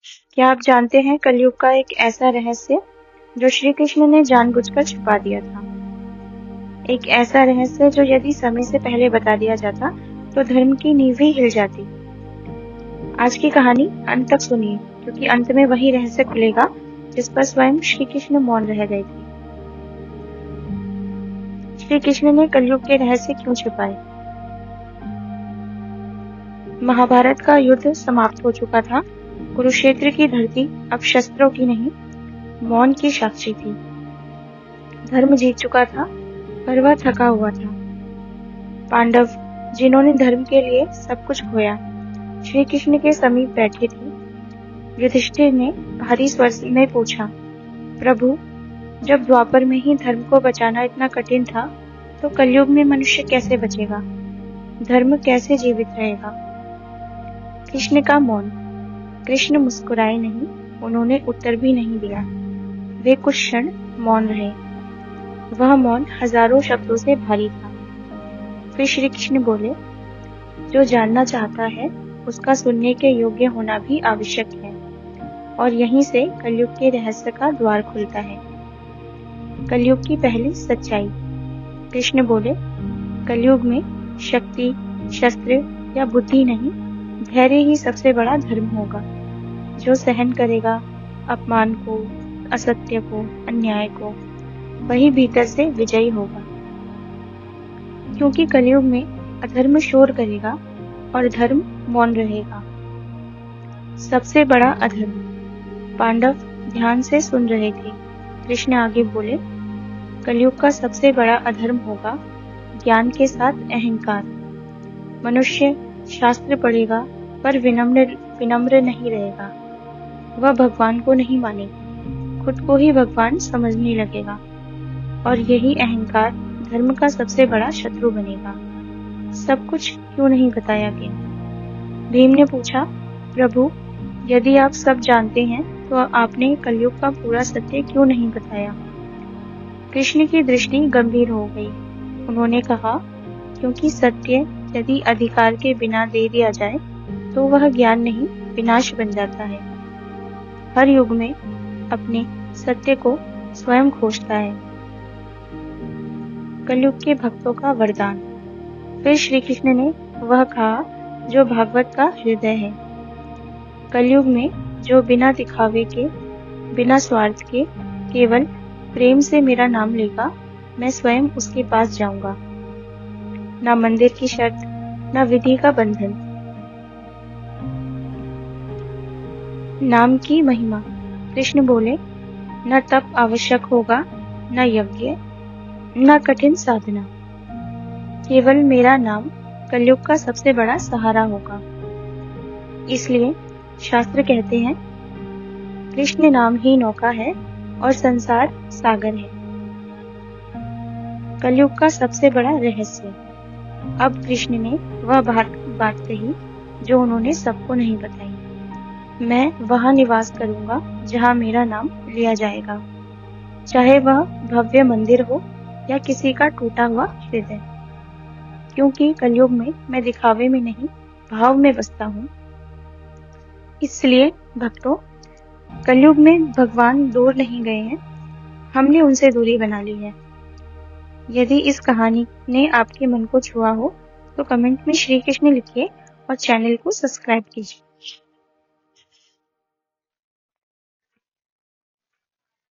क्या आप जानते हैं कलयुग का एक ऐसा रहस्य जो श्री कृष्ण ने जानबूझकर छुपा दिया था? एक ऐसा रहस्य जो यदि समय से पहले बता दिया जाता तो धर्म की नींव ही हिल जाती। आज की कहानी अंत तक सुनिए, क्योंकि अंत में वही रहस्य खुलेगा जिस पर स्वयं श्री कृष्ण मौन रह गए थे। श्री कृष्ण ने कलयुग के रहस्य क्यों छुपाए? महाभारत का युद्ध समाप्त हो चुका था। कुरुक्षेत्र की धरती अब शस्त्रों की नहीं, मौन की साक्षी थी। धर्म जीत चुका था, पर वह थका हुआ था। पांडव, जिन्होंने धर्म के लिए सब कुछ खोया, श्री कृष्ण के समीप बैठे थे। युधिष्ठिर ने भारी स्वर में पूछा, प्रभु, जब द्वापर में ही धर्म को बचाना इतना कठिन था, तो कलयुग में मनुष्य कैसे बचेगा? धर्म कैसे जीवित रहेगा? कृष्ण का मौन। कृष्ण मुस्कुराए नहीं, उन्होंने उत्तर भी नहीं दिया। वे कुछ क्षण मौन रहे। वह मौन हजारों शब्दों से भारी था। फिर श्री कृष्ण बोले, जो जानना चाहता है उसका सुनने के योग्य होना भी आवश्यक है, और यहीं से कलयुग के रहस्य का द्वार खुलता है। कलयुग की पहली सच्चाई। कृष्ण बोले, कलयुग में शक्ति, शस्त्र या बुद्धि नहीं, धैर्य ही सबसे बड़ा धर्म होगा। जो सहन करेगा अपमान को, असत्य को, अन्याय को, वही भीतर से विजयी होगा। क्योंकि कलयुग में अधर्म शोर करेगा और धर्म मौन रहेगा। सबसे बड़ा अधर्म। पांडव ध्यान से सुन रहे थे। कृष्ण आगे बोले, कलयुग का सबसे बड़ा अधर्म होगा ज्ञान के साथ अहंकार। मनुष्य शास्त्र पढ़ेगा पर विनम्र नहीं रहेगा। वह भगवान को नहीं मानेगा, खुद को ही भगवान समझने लगेगा, और यही अहंकार धर्म का सबसे बड़ा शत्रु बनेगा। सब कुछ क्यों नहीं बताया गया? भीम ने पूछा, प्रभु, यदि आप सब जानते हैं तो आपने कलयुग का पूरा सत्य क्यों नहीं बताया? कृष्ण की दृष्टि गंभीर हो गई। उन्होंने कहा, क्योंकि सत्य यदि अधिकार के बिना दे दिया जाए तो वह ज्ञान नहीं, विनाश बन जाता है। हर युग में अपने सत्य को स्वयं खोजता है। कलयुग के भक्तों का वरदान। फिर श्री कृष्ण ने वह कहा जो भागवत का हृदय है। कलयुग में जो बिना दिखावे के, बिना स्वार्थ के, केवल प्रेम से मेरा नाम लेगा, मैं स्वयं उसके पास जाऊंगा। ना मंदिर की शर्त, ना विधि का बंधन। नाम की महिमा। कृष्ण बोले, न तप आवश्यक होगा, न यज्ञ, न कठिन साधना। केवल मेरा नाम कलयुग का सबसे बड़ा सहारा होगा। इसलिए शास्त्र कहते हैं, कृष्ण नाम ही नौका है और संसार सागर है। कलयुग का सबसे बड़ा रहस्य। अब कृष्ण ने वह बात कही जो उन्होंने सबको नहीं बताई। मैं वहां निवास करूंगा जहां मेरा नाम लिया जाएगा, चाहे वह भव्य मंदिर हो या किसी का टूटा हुआ हृदय। क्योंकि कलयुग में मैं दिखावे में नहीं, भाव में बसता हूँ। इसलिए भक्तों, कलयुग में भगवान दूर नहीं गए हैं, हमने उनसे दूरी बना ली है। यदि इस कहानी ने आपके मन को छुआ हो तो कमेंट में श्री कृष्ण लिखिए और चैनल को सब्सक्राइब कीजिए।